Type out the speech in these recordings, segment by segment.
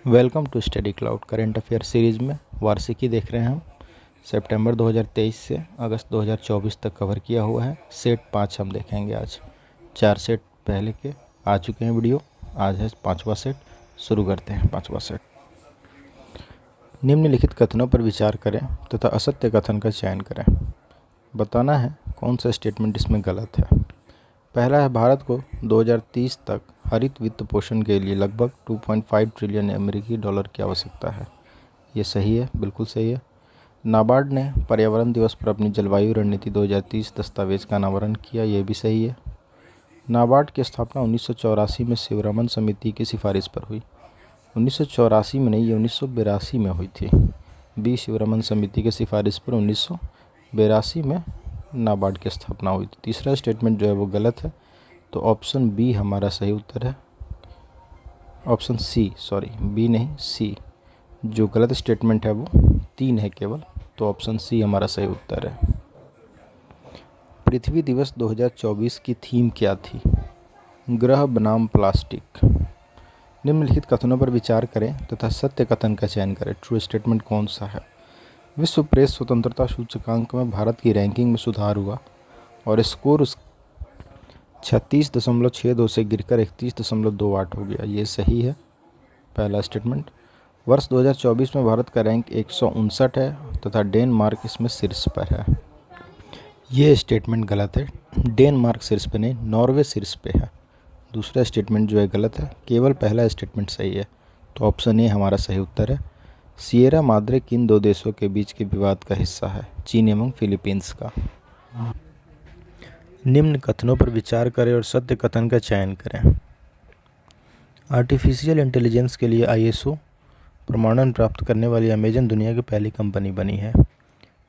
Welcome to study cloud. Current affair series में वार्षिकी देख रहे हैं हम। सितंबर 2023 से अगस्त 2024 तक कवर किया हुआ है। सेट 5 हम देखेंगे आज। 4 सेट पहले के आ चुके हैं वीडियो, आज है 5वां सेट। शुरू करते हैं 5वां सेट। निम्नलिखित कथनों पर विचार करें तथा असत्य कथन का चयन करें। बताना है कौन सा स्टेटमेंट इसमें गलत है। पहला है, भारत को 2030 तक हरित वित्त पोषण के लिए लगभग 2.5 ट्रिलियन अमेरिकी डॉलर की आवश्यकता है। ये सही है, बिल्कुल सही है। नाबार्ड ने पर्यावरण दिवस पर अपनी जलवायु रणनीति 2030 दस्तावेज का अनावरण किया, ये भी सही है। नाबार्ड की स्थापना 1984 में शिवरमन समिति की सिफारिश पर हुई। 1984 में नहीं, ये 1982 में हुई थी। बी शिवरमन समिति की सिफारिश पर 1982 में नाबार्ड की स्थापना हुई थी। तीसरा स्टेटमेंट जो है वो गलत है, तो ऑप्शन बी हमारा सही उत्तर है। ऑप्शन सी, सॉरी बी नहीं सी, जो गलत स्टेटमेंट है वो 3 है केवल, तो ऑप्शन सी हमारा सही उत्तर है। पृथ्वी दिवस 2024 की थीम क्या थी? ग्रह बनाम प्लास्टिक। निम्नलिखित कथनों पर विचार करें तथा सत्य कथन का चयन करें। ट्रू स्टेटमेंट कौन सा है? विश्व प्रेस स्वतंत्रता सूचकांक में भारत की रैंकिंग में सुधार हुआ और स्कोर 36.62 से गिरकर 31.28 हो गया, ये सही है पहला स्टेटमेंट। वर्ष 2024 में भारत का रैंक 159 है तथा डेनमार्क इसमें शीर्ष पर है, ये स्टेटमेंट गलत है। डेनमार्क शीर्ष पे नहीं, नॉर्वे शीर्ष पे है। दूसरा स्टेटमेंट जो है गलत है, केवल पहला स्टेटमेंट सही है, तो ऑप्शन ए हमारा सही उत्तर है। सिएरा माद्रे किन दो देशों के बीच के विवाद का हिस्सा है? चीन एवं फिलीपींस का। निम्न कथनों पर विचार करें और सत्य कथन का चयन करें। आर्टिफिशियल इंटेलिजेंस के लिए आईएसओ प्रमाणन प्राप्त करने वाली अमेजन दुनिया की पहली कंपनी बनी है,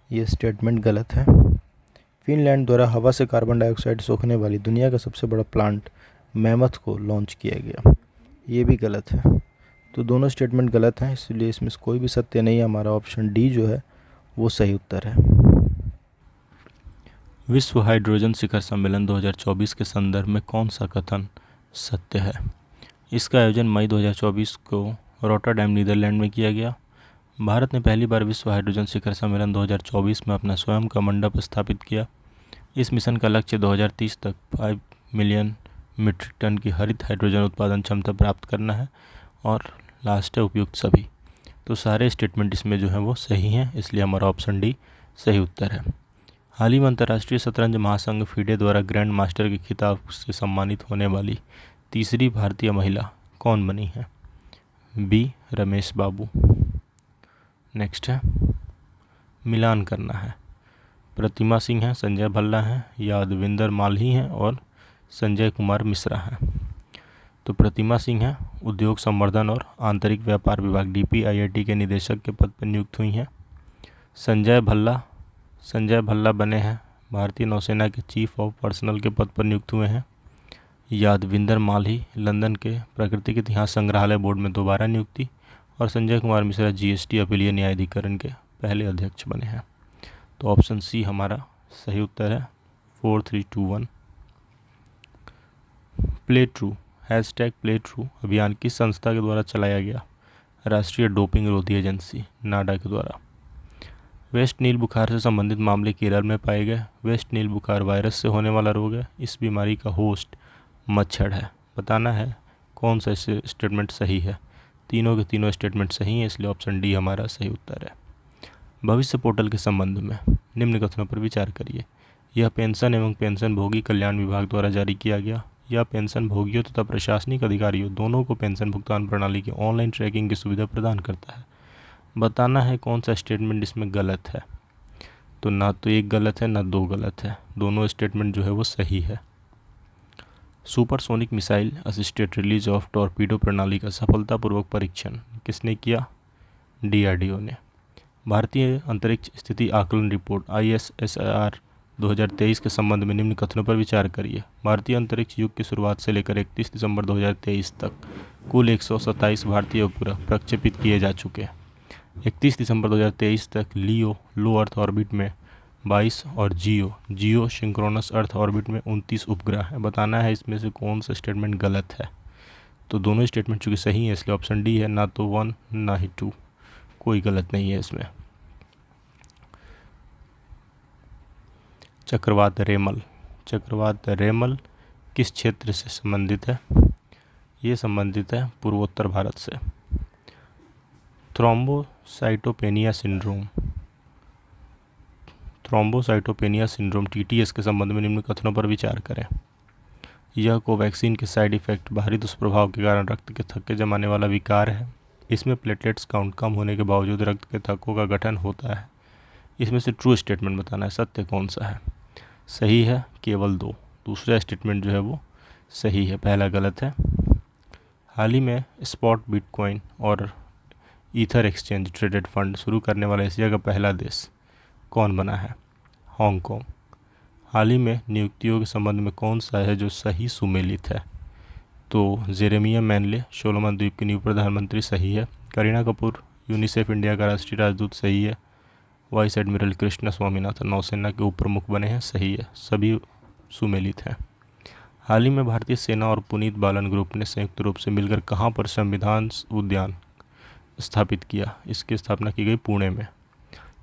ये स्टेटमेंट गलत है। फिनलैंड द्वारा हवा से कार्बन डाइऑक्साइड सोखने वाली दुनिया का सबसे बड़ा प्लांट मैमथ को लॉन्च किया गया, ये भी गलत है। तो दोनों स्टेटमेंट गलत हैं, इसलिए इसमें कोई भी सत्य नहीं है। हमारा ऑप्शन डी जो है वो सही उत्तर है। विश्व हाइड्रोजन शिखर सम्मेलन 2024 के संदर्भ में कौन सा कथन सत्य है? इसका आयोजन मई 2024 को रोटरडैम नीदरलैंड में किया गया। भारत ने पहली बार विश्व हाइड्रोजन शिखर सम्मेलन 2024 में अपना स्वयं का मंडप स्थापित किया। इस मिशन का लक्ष्य 2030 तक 5 मिलियन मीट्रिक टन की हरित हाइड्रोजन उत्पादन क्षमता प्राप्त करना है। और लास्ट है उपयुक्त सभी। तो सारे स्टेटमेंट इसमें जो है वो सही हैं, इसलिए हमारा ऑप्शन डी सही उत्तर है। हाल ही में अंतर्राष्ट्रीय शतरंज महासंघ फीडे द्वारा ग्रैंड मास्टर के खिताब से सम्मानित होने वाली तीसरी भारतीय महिला कौन बनी है? बी रमेश बाबू। नेक्स्ट है, मिलान करना है। प्रतिमा सिंह हैं, संजय भल्ला हैं, यादविंदर माल्ही हैं और संजय कुमार मिश्रा हैं। तो प्रतिमा सिंह हैं, उद्योग संवर्धन और आंतरिक व्यापार विभाग DPIIT के निदेशक के पद पर नियुक्त हुई हैं। संजय भल्ला बने हैं भारतीय नौसेना के चीफ ऑफ पर्सनल के पद पर नियुक्त हुए हैं। यादविंदर माल्ही लंदन के प्राकृतिक इतिहास संग्रहालय बोर्ड में दोबारा नियुक्ति। और संजय कुमार मिश्रा GST अपीलीय न्यायाधिकरण के पहले अध्यक्ष बने हैं। तो ऑप्शन सी हमारा सही उत्तर है। 4 3 2 1। प्ले ट्रू #प्ले ट्रू अभियान किस संस्था के द्वारा चलाया गया? राष्ट्रीय डोपिंग विरोधी एजेंसी नाडा के द्वारा। वेस्ट नील बुखार से संबंधित मामले केरल में पाए गए। वेस्ट नील बुखार वायरस से होने वाला रोग है। इस बीमारी का होस्ट मच्छर है। बताना है कौन सा स्टेटमेंट सही है। तीनों के तीनों स्टेटमेंट सही हैं, इसलिए ऑप्शन डी हमारा सही उत्तर है। भविष्य पोर्टल के संबंध में निम्न कथनों पर विचार करिए। यह पेंशन एवं पेंशन भोगी कल्याण विभाग द्वारा जारी किया गया। यह पेंशन भोगियों तथा प्रशासनिक अधिकारियों दोनों को पेंशन भुगतान प्रणाली की ऑनलाइन ट्रैकिंग की सुविधा प्रदान करता है। बताना है कौन सा स्टेटमेंट इसमें गलत है। तो ना तो एक गलत है ना दो गलत है, दोनों स्टेटमेंट जो है वो सही है। Supersonic missile assisted release of torpedo प्रणाली का सफलतापूर्वक परीक्षण किसने किया? DRDO ने। भारतीय अंतरिक्ष स्थिति आकलन रिपोर्ट ISSR 2023 के संबंध में निम्न कथनों पर विचार करिए। भारतीय अंतरिक्ष युग की शुरुआत से लेकर 31 दिसंबर 2023 तक कुल 127 भारतीय उपग्रह प्रक्षेपित किए जा चुके हैं। 31 दिसंबर 2023 तक लियो लो अर्थ ऑर्बिट में 22 और जियो सिंक्रोनस अर्थ ऑर्बिट में 29 उपग्रह हैं। बताना है इसमें से कौन सा स्टेटमेंट गलत है। तो दोनों स्टेटमेंट चूँकि सही है इसलिए ऑप्शन डी है, ना तो 1 ना ही 2, कोई गलत नहीं है इसमें। चक्रवात रेमल, चक्रवात रेमल किस क्षेत्र से संबंधित है? ये संबंधित है पूर्वोत्तर भारत से। Thrombocytopenia syndrome, thrombocytopenia syndrome TTS के संबंध में निम्न कथनों पर विचार करें। यह कोवैक्सीन के साइड इफेक्ट बाहरी दुष्प्रभाव के कारण रक्त के थक्के जमाने वाला विकार है। इसमें प्लेटलेट्स काउंट कम होने के बावजूद रक्त के थक्कों का गठन होता है। इसमें से ट्रू स्टेटमेंट बताना है, सत्य कौन सा है? सही है केवल 2, दूसरा स्टेटमेंट जो है वो सही है, पहला गलत है। हाल ही में स्पॉट बिटकॉइन और ईथर एक्सचेंज ट्रेडेड फंड शुरू करने वाला एशिया का पहला देश कौन बना है? हांगकांग। हाल ही में नियुक्तियों के संबंध में कौन सा है जो सही सुमेलित है? तो जेरेमिया मैनले सोलोमन द्वीप के न्यू प्रधानमंत्री सही है। करीना कपूर यूनिसेफ इंडिया का राष्ट्रीय राजदूत सही है। वाइस एडमिरल कृष्णा स्वामीनाथन नौसेना के उप प्रमुख बने हैं सही है, सभी सुमेलित हैं। हाल ही में भारतीय सेना और पुनीत बालन ग्रुप ने संयुक्त रूप से मिलकर कहां पर संविधान उद्यान स्थापित किया? इसकी स्थापना की गई पुणे में।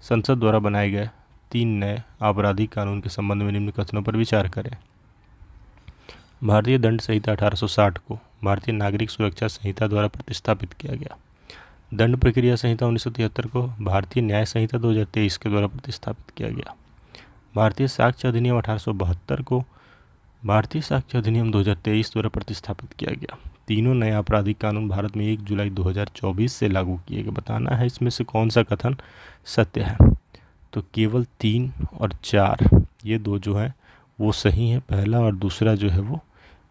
संसद द्वारा बनाए गए 3 नए आपराधिक कानून के संबंध में निम्न कथनों पर विचार करें। भारतीय दंड संहिता 1860 को भारतीय नागरिक सुरक्षा संहिता द्वारा प्रतिस्थापित किया गया। दंड प्रक्रिया संहिता 1973 को भारतीय न्याय संहिता 2023 के द्वारा प्रतिस्थापित किया गया। भारतीय साक्ष्य अधिनियम 1872 को भारतीय साक्ष्य अधिनियम 2023 द्वारा प्रतिस्थापित किया गया। तीनों नए आपराधिक कानून भारत में 1 जुलाई 2024 से लागू किए गए। बताना है इसमें से कौन सा कथन सत्य है? तो केवल 3 और 4 ये 2 जो है वो सही है, पहला और दूसरा जो है वो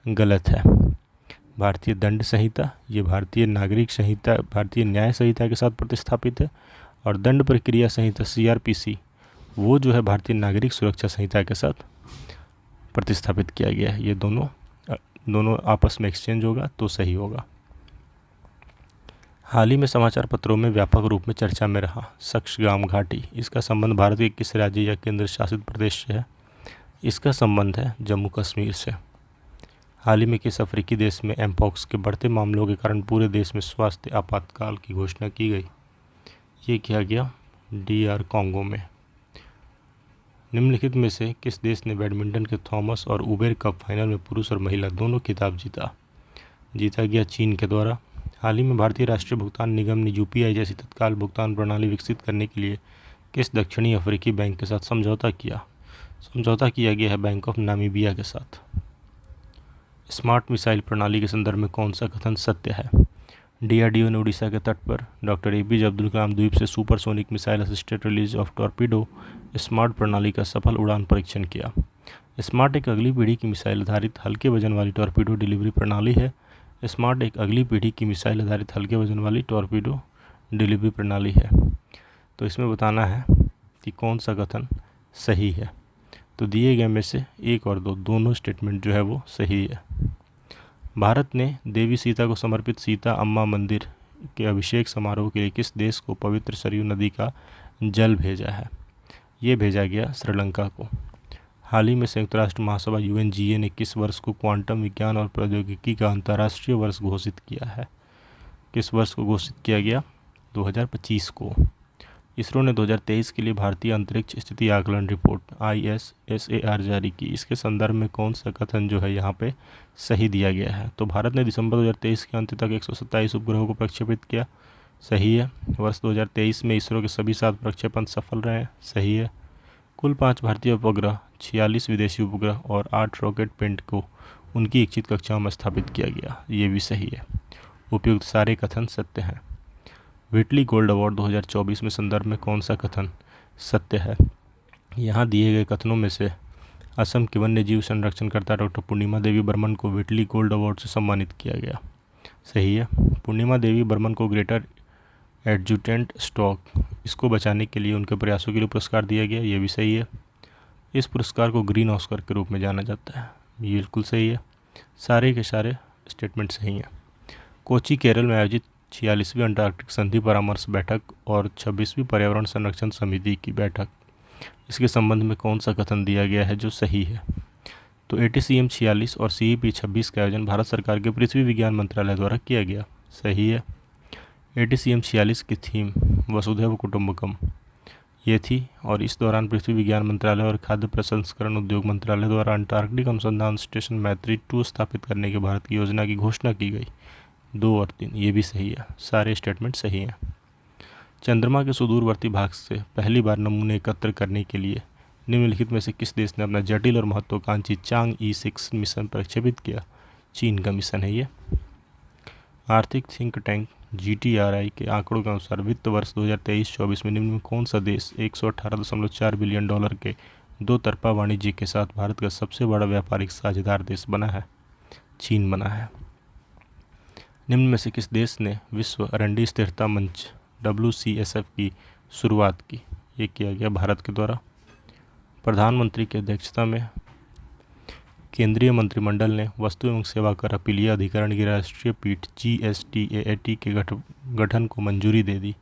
गलत है। भारतीय दंड संहिता ये भारतीय नागरिक संहिता भारतीय न्याय संहिता के साथ प्रतिस्थापित है, और दंड प्रक्रिया संहिता CRPC वो जो है भारतीय नागरिक सुरक्षा संहिता के साथ प्रतिस्थापित किया गया है। ये दोनों आपस में एक्सचेंज होगा तो सही होगा। हाल ही में समाचार पत्रों में व्यापक रूप में चर्चा में रहा सक्सगाम घाटी, इसका संबंध भारत के किस राज्य या केंद्र शासित प्रदेश से है? इसका संबंध है जम्मू कश्मीर से। हाल ही में किस अफ्रीकी देश में एमपॉक्स के बढ़ते मामलों के कारण पूरे देश में स्वास्थ्य आपातकाल की घोषणा की गई? ये किया गया DR कॉन्गो में। निम्नलिखित में से किस देश ने बैडमिंटन के थॉमस और उबेर कप फाइनल में पुरुष और महिला दोनों खिताब जीता गया चीन के द्वारा। हाल ही में भारतीय राष्ट्रीय भुगतान निगम ने UPI जैसी तत्काल भुगतान प्रणाली विकसित करने के लिए किस दक्षिणी अफ्रीकी बैंक के साथ समझौता किया गया है बैंक ऑफ नामीबिया के साथ। स्मार्ट मिसाइल प्रणाली के संदर्भ में कौन सा कथन सत्य है? DRDO ने उड़ीसा के तट पर डॉक्टर APJ अब्दुल कलाम द्वीप से supersonic missile assisted release of torpedo smart प्रणाली का सफल उड़ान परीक्षण किया। स्मार्ट एक अगली पीढ़ी की मिसाइल आधारित हल्के वजन वाली टॉर्पीडो डिलीवरी प्रणाली है। स्मार्ट एक अगली पीढ़ी की मिसाइल आधारित हल्के वजन वाली टॉर्पीडो डिलीवरी प्रणाली है। तो इसमें बताना है कि कौन सा कथन सही है। तो दिए गए में से 1 और 2 दोनों स्टेटमेंट जो है वो सही है। भारत ने देवी सीता को समर्पित सीता अम्मा मंदिर के अभिषेक समारोह के लिए किस देश को पवित्र सरयू नदी का जल भेजा है? ये भेजा गया श्रीलंका को। हाल ही में संयुक्त राष्ट्र महासभा UNGA ने किस वर्ष को क्वांटम विज्ञान और प्रौद्योगिकी का अंतर्राष्ट्रीय वर्ष घोषित किया है? किस वर्ष को घोषित किया गया? 2025 को। इसरो ने 2023 के लिए भारतीय अंतरिक्ष स्थिति आकलन रिपोर्ट ISSAR जारी की। इसके संदर्भ में कौन सा कथन जो है यहाँ पे सही दिया गया है? तो भारत ने दिसंबर 2023 के अंत तक 127 उपग्रहों को प्रक्षेपित किया, सही है। वर्ष 2023 में इसरो के सभी 7 प्रक्षेपण सफल रहे, सही है। कुल 5 भारतीय उपग्रह, 46 विदेशी उपग्रह और 8 रॉकेट पेंट को उनकी इच्छित कक्षाओं में स्थापित किया गया, ये भी सही है। उपयुक्त सारे कथन सत्य हैं। व्हिटली गोल्ड अवार्ड 2024 में संदर्भ में कौन सा कथन सत्य है? यहाँ दिए गए कथनों में से असम की वन्य जीव संरक्षणकर्ता डॉक्टर पूर्णिमा देवी बर्मन को व्हिटली गोल्ड अवार्ड से सम्मानित किया गया, सही है। पूर्णिमा देवी बर्मन को ग्रेटर एडजुटेंट स्टॉक इसको बचाने के लिए उनके प्रयासों के लिए पुरस्कार दिया गया, ये भी सही है। इस पुरस्कार को ग्रीन ऑस्कर के रूप में जाना जाता है, ये बिल्कुल सही है। सारे के सारे स्टेटमेंट सही हैं। कोची केरल में आयोजित 46वीं अंटार्कटिक संधि परामर्श बैठक और 26वीं पर्यावरण संरक्षण समिति की बैठक, इसके संबंध में कौन सा कथन दिया गया है जो सही है? तो ATCM 46 और CEP 26 का आयोजन भारत सरकार के पृथ्वी विज्ञान मंत्रालय द्वारा किया गया। सही है। ATCM 46 की थीम वसुधैव कुटुंबकम ये थी और इस दौरान पृथ्वी विज्ञान मंत्रालय और खाद्य प्रसंस्करण उद्योग मंत्रालय द्वारा अंटार्कटिक अनुसंधान स्टेशन मैत्री 2 स्थापित करने के भारत की योजना की घोषणा की गई। 2 और 3 ये भी सही है, सारे स्टेटमेंट सही हैं। चंद्रमा के सुदूरवर्ती भाग से पहली बार नमूने एकत्र करने के लिए निम्नलिखित में से किस देश ने अपना जटिल और महत्वाकांक्षी चांग-ई 6 मिशन प्रक्षेपित किया? चीन का मिशन है ये। आर्थिक थिंक टैंक GTRI के आंकड़ों के अनुसार वित्त वर्ष 2023-24 में निम्न में कौन सा देश 118.4 बिलियन डॉलर के दो तरफा वाणिज्य के साथ भारत का सबसे बड़ा व्यापारिक साझेदार देश बना है? चीन बना है। निम्न में से किस देश ने विश्व अरंडी स्थिरता मंच WCSF की शुरुआत की? ये किया गया भारत के द्वारा। प्रधानमंत्री की अध्यक्षता में केंद्रीय मंत्रिमंडल ने वस्तु एवं सेवा कर अपीलीय अधिकरण की राष्ट्रीय पीठ GSTAAT के गठन को मंजूरी दे दी।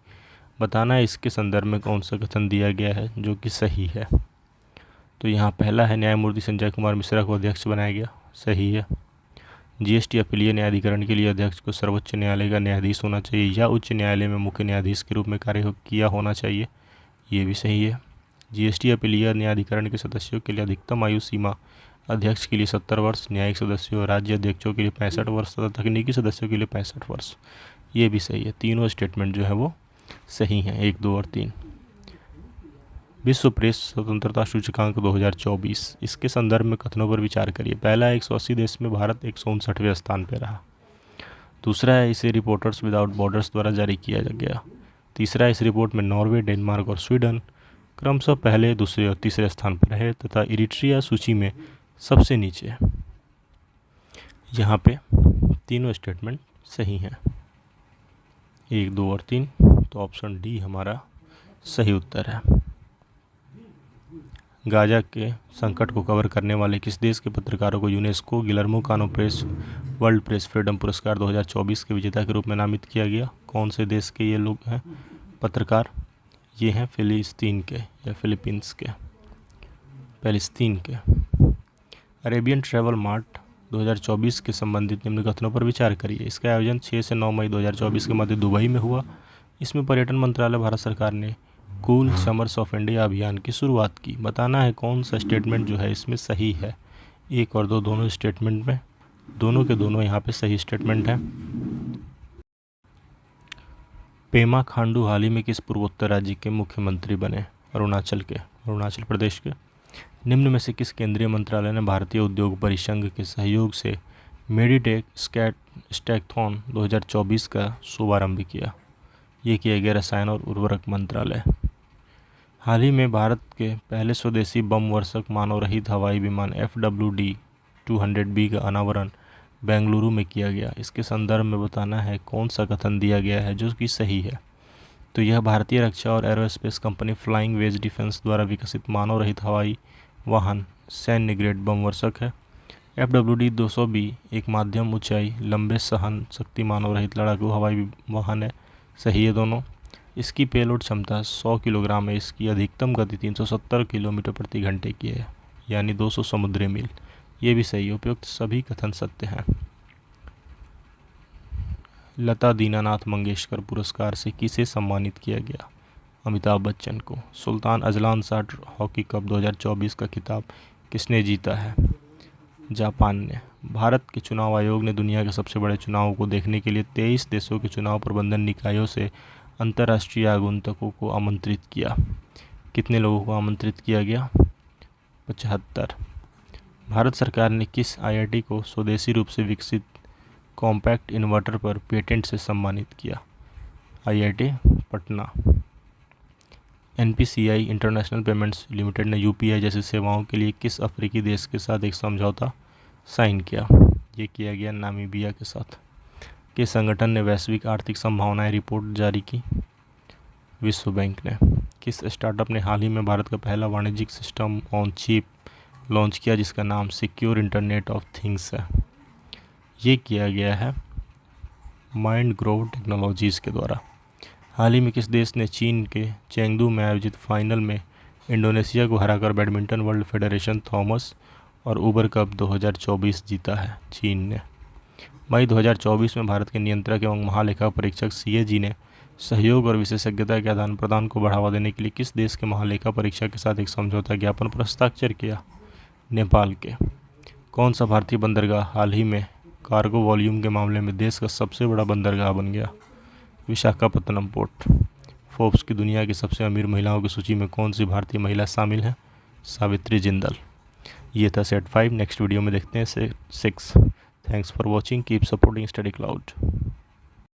बताना है इसके संदर्भ में कौन सा कथन दिया गया है जो कि सही है। तो यहाँ पहला है न्यायमूर्ति संजय कुमार मिश्रा को अध्यक्ष बनाया गया। सही है। GST अपीलीय न्यायाधिकरण के लिए अध्यक्ष को सर्वोच्च न्यायालय का न्यायाधीश होना चाहिए या उच्च न्यायालय में मुख्य न्यायाधीश के रूप में कार्य किया होना चाहिए। ये भी सही है। GST अपीलीय न्यायाधिकरण के सदस्यों के लिए अधिकतम आयु सीमा अध्यक्ष के लिए 70 वर्ष, न्यायिक सदस्यों और राज्य अध्यक्षों के लिए 65 वर्ष तथा तकनीकी सदस्यों के लिए 65 वर्ष। ये भी सही है। तीनों स्टेटमेंट जो है वो सही हैं, 1, 2 और 3। विश्व प्रेस स्वतंत्रता सूचकांक 2024 इसके संदर्भ में कथनों पर विचार करिए। पहला है 180 देश में भारत 159वें स्थान पर रहा। दूसरा है इसे रिपोर्टर्स विदाउट बॉर्डर्स द्वारा जारी किया गया। तीसरा है इस रिपोर्ट में नॉर्वे, डेनमार्क और स्वीडन क्रमशः पहले, दूसरे और तीसरे स्थान पर है तथा इरिट्रिया सूची में सबसे नीचे है। यहाँ पे तीनों स्टेटमेंट सही हैं, 1, 2 और 3। तो ऑप्शन डी हमारा सही उत्तर है। गाजा के संकट को कवर करने वाले किस देश के पत्रकारों को यूनेस्को गिलर्मो कानो प्रेस वर्ल्ड प्रेस फ्रीडम पुरस्कार 2024 के विजेता के रूप में नामित किया गया? कौन से देश के ये लोग हैं पत्रकार? ये हैं फिलिस्तीन के या फिलीपींस के, पैलेस्तीन के। अरेबियन ट्रैवल मार्ट 2024 के संबंधित निम्न कथनों पर विचार करिए। इसका आयोजन 6 से 9 मई 2024 के मध्य दुबई में हुआ। इसमें पर्यटन मंत्रालय भारत सरकार ने कूल समर्स ऑफ इंडिया अभियान की शुरुआत की। बताना है कौन सा स्टेटमेंट जो है इसमें सही है। 1 और 2 दोनों स्टेटमेंट में, दोनों के दोनों यहाँ पे सही स्टेटमेंट हैं। पेमा खांडू हाल ही में किस पूर्वोत्तर राज्य के मुख्यमंत्री बने? अरुणाचल प्रदेश के। निम्न में से किस केंद्रीय मंत्रालय ने भारतीय उद्योग परिसंघ के सहयोग से मेडिटेक स्टैकथॉन 2024 का शुभारंभ किया? ये किया गया रसायन और उर्वरक मंत्रालय। हाल ही में भारत के पहले स्वदेशी बम वर्षक मानव रहित हवाई विमान FWD-200B का अनावरण बेंगलुरु में किया गया। इसके संदर्भ में बताना है कौन सा कथन दिया गया है जो कि सही है। तो यह भारतीय रक्षा और aerospace company Flying Wedge Defence द्वारा विकसित मानव रहित हवाई वाहन सैन्य ग्रेड बम वर्षक है। FWD-200B एक माध्यम ऊंचाई लंबे सहन शक्ति मानव रहित लड़ाकू हवाई वाहन है। सही है दोनों। इसकी पेलोड क्षमता 100 किलोग्राम है। इसकी अधिकतम गति 370 किलोमीटर प्रति घंटे की है, यानी 200 समुद्री मील। ये भी सही है। उपयुक्त सभी कथन सत्य हैं। लता दीनानाथ मंगेशकर पुरस्कार से किसे सम्मानित किया गया? अमिताभ बच्चन को। Sultan Azlan Shah hockey cup 2024 का खिताब किसने जीता है? जापान ने। भारत के चुनाव आयोग ने दुनिया के सबसे बड़े चुनावों को देखने के लिए 23 देशों के चुनाव प्रबंधन निकायों से अंतर्राष्ट्रीय आगंतुकों को आमंत्रित किया। कितने लोगों को आमंत्रित किया गया? 75। भारत सरकार ने किस IIT को स्वदेशी रूप से विकसित कॉम्पैक्ट इन्वर्टर पर पेटेंट से सम्मानित किया? IIT Patna. NPCI international payments limited ने UPI जैसी सेवाओं के लिए किस अफ्रीकी देश के साथ एक समझौता साइन किया? ये किया गया नामीबिया के साथ। किस संगठन ने वैश्विक आर्थिक संभावनाएं रिपोर्ट जारी की? विश्व बैंक ने। किस स्टार्टअप ने हाल ही में भारत का पहला वाणिज्यिक सिस्टम ऑन चिप लॉन्च किया जिसका नाम सिक्योर इंटरनेट ऑफ थिंग्स है? ये किया गया है माइंड ग्रोव टेक्नोलॉजीज़ के द्वारा। हाल ही में किस देश ने चीन के चेंगडू में आयोजित फाइनल में इंडोनेशिया को हराकर बैडमिंटन वर्ल्ड फेडरेशन थॉमस और उबर कप 2024 जीता है चीन ने। मई 2024 में भारत के नियंत्रक एवं महालेखा परीक्षक सीएजी ने सहयोग और विशेषज्ञता के आदान प्रदान को बढ़ावा देने के लिए किस देश के महालेखा परीक्षक के साथ एक समझौता ज्ञापन पर हस्ताक्षर किया? नेपाल के। कौन सा भारतीय बंदरगाह हाल ही में कार्गो वॉल्यूम के मामले में देश का सबसे बड़ा बंदरगाह बन गया? विशाखापत्तनम पोर्ट। फोर्ब्स की दुनिया की सबसे अमीर महिलाओं की सूची में कौन सी भारतीय महिला शामिल है? सावित्री जिंदल। ये था सेट 5। नेक्स्ट वीडियो में देखते हैं set 6। Thanks for watching, keep supporting study cloud.